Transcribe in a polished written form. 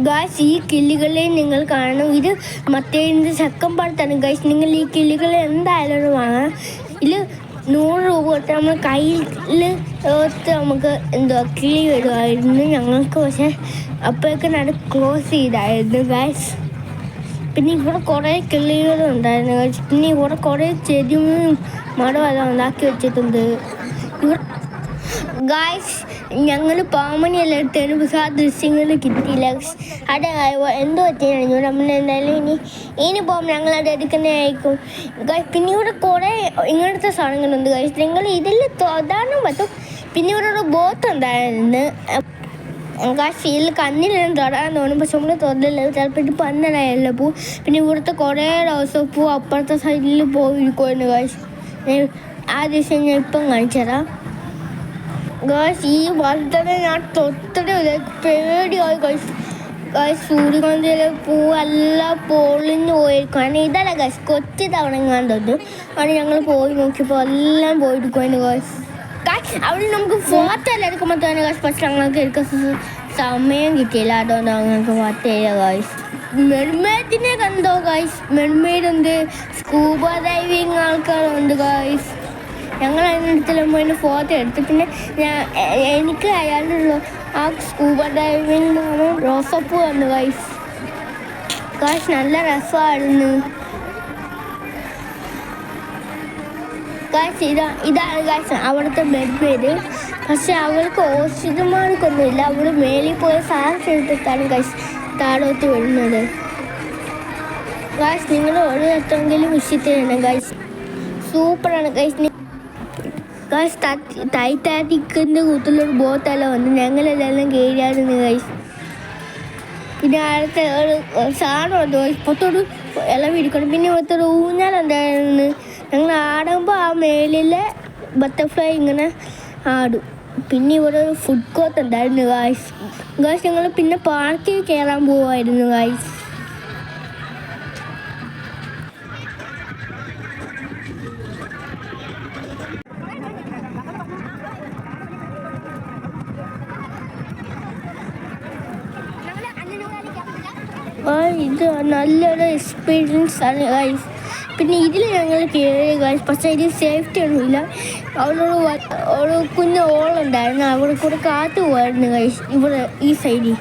Guys ഈ കിളികളെ നിങ്ങൾ കാണണം. ഇത് മറ്റേതിൻ്റെ ചക്കം പാടത്താണ് ഗായ്സ്. നിങ്ങൾ ഈ കിളികളെ എന്തായാലും വാങ്ങാം. ഇതിൽ 100 രൂപ കൊടുത്ത് നമ്മൾ കയ്യിൽ നമുക്ക് കിളി വരുമായിരുന്നു ഞങ്ങൾക്ക്. പക്ഷേ അപ്പോഴേക്കും അത് ക്ലോസ് ചെയ്തായിരുന്നു ഗായ്സ്. പിന്നെ ഇവിടെ കുറേ കിളികളുണ്ടായിരുന്നു ഗായ്സ്. പിന്നെ ഇവിടെ കുറേ ചെടിയും മരമെല്ലാം ഉണ്ടാക്കി വെച്ചിട്ടുണ്ട് ഇവിടെ ഗായ്സ്. ഞങ്ങൾ പാമണിയെല്ലാം എടുത്തതിന് പക്ഷേ ആ ദൃശ്യങ്ങൾ കിട്ടിയില്ല. അവിടെ എന്തോ പറ്റിയാണ് നമ്മൾ എന്തായാലും ഇനി പോകുമ്പോൾ ഞങ്ങളത് എടുക്കുന്നതായിരിക്കും ഗായ്സ്. പിന്നെ ഇവിടെ കുറേ ഇങ്ങനത്തെ സാധനങ്ങളുണ്ട് ഗായ്സ്. നിങ്ങൾ ഇതിൽ തൊടാനും പറ്റും. പിന്നെ ഇവിടെ ഒരു ബോട്ട് ഉണ്ടായിരുന്നു ഗായ്സ്. ഇതിൽ കണ്ണിലെല്ലാം തൊടാൻ തോന്നും പക്ഷെ നമ്മൾ തൊടില്ല. ചിലപ്പോൾ ഇത് പന്നലായല്ലോ പോവും. പിന്നെ ഇവിടുത്തെ കുറേ റോസപ്പൂ അപ്പുറത്തെ സൈഡിൽ പോയിരിക്കുമായിരുന്നു ഗായ്സ്. ആ ദൃശ്യം ഞാൻ ഇപ്പം കാണിച്ചു തരാം ഗായ്സ്. ഈ വർദ്ധന ഞാൻ തൊട്ടത് പേടിയായി ഗായ്സ്. ഗായ്സ് സൂര്യകാന്തിയിലെ പൂവെല്ലാം പൊളിഞ്ഞു പോയിരിക്കും. കാരണം ഇതല്ല ഗായ്സ്, കൊച്ചി തവണ കണ്ടത്. അത് ഞങ്ങൾ പോയി നോക്കിയപ്പോൾ എല്ലാം പോയിരിക്കുമായിരുന്നു ഗായ്സ്. അവിടെ നമുക്ക് ഫോട്ടോ എല്ലാം എടുക്കുമ്പോൾ തന്നെ ഗായ്സ്. പക്ഷെ ഞങ്ങൾക്ക് എടുക്കാൻ സമയം കിട്ടിയില്ല. അതുകൊണ്ട് ഞങ്ങൾക്ക് ഫോട്ടോ ചെയ്യില്ല ഗായ്സ്. മെർമെയ്ഡിനെ കണ്ടോ ഗായ്സ്? മെർമെയ്ഡ് ഉണ്ട്, സ്കൂബ ഡൈവിങ് ആൾക്കാരുണ്ട് ഗായ്സ്. ഞങ്ങൾ അതിനടുത്തെല്ലാം പോയി ഫോട്ടോ എടുത്തു. പിന്നെ എനിക്ക് അയാളുള്ള ആ സ്കൂബ ഡൈവിങ് റോസപ്പൂ വന്നു ഗായ്സ്. ഗായ്സ് നല്ല രസമായിരുന്നു ഗായ്സ്. ഇതാണ് ഗായ്സ് അവിടുത്തെ മെർമെയ്ഡ്. പക്ഷെ അവൾക്ക് ഓക്സിജൻ മാർക്കൊന്നുമില്ല. അവൾ മേലിൽ പോയി സാഹസ് എടുത്തിട്ടാണ് ഗായ്സ് താഴോട്ട് വരുന്നത് ഗായ്സ്. നിങ്ങൾ ഒരു എത്രയെങ്കിലും വിഷയത്തിലാണ് ഗായ്സ്. സൂപ്പറാണ് ഗായ്സ്. ഗായ്സ് ടൈറ്റാനിക്കിൻ്റെ കൂട്ടിലൊരു ബോട്ടെല്ലാം വന്ന് ഞങ്ങളെല്ലാം കയറിയായിരുന്നു ഗായ്സ്. പിന്നെ അടുത്ത ഒരു സാധനം ഉണ്ട് ഗായ്സ്. പുറത്തോട് ഇല പിടിക്കണം. പിന്നെ ഇവിടുത്തെ ഊഞ്ഞാലുണ്ടായിരുന്നു. ഞങ്ങൾ ആടുമ്പോൾ ആ മേലിലെ ബട്ടർഫ്ലൈ ഇങ്ങനെ ആടും. പിന്നെ ഇവിടെ ഒരു ഫുഡ് കോർട്ട് ഉണ്ടായിരുന്നു ഗായ്സ്. ഞങ്ങൾ പിന്നെ പാർക്കിൽ കയറാൻ പോവായിരുന്നു ഗായ്സ്. ഇത് നല്ലൊരു എക്സ്പീരിയൻസ് ആണ് ഗായ്സ്. പിന്നെ ഇതിൽ ഞങ്ങൾ കയറി ഗായ്സ്. പക്ഷേ ഇതിൽ സേഫ്റ്റി ഒന്നുമില്ല. അവിടെ ഒരു കുഞ്ഞ് ഓളുണ്ടായിരുന്നു. അവിടെ കൂടെ കാറ്റ് പോകായിരുന്നു ഗായ്സ്. ഇവിടെ ഈ സൈഡിൽ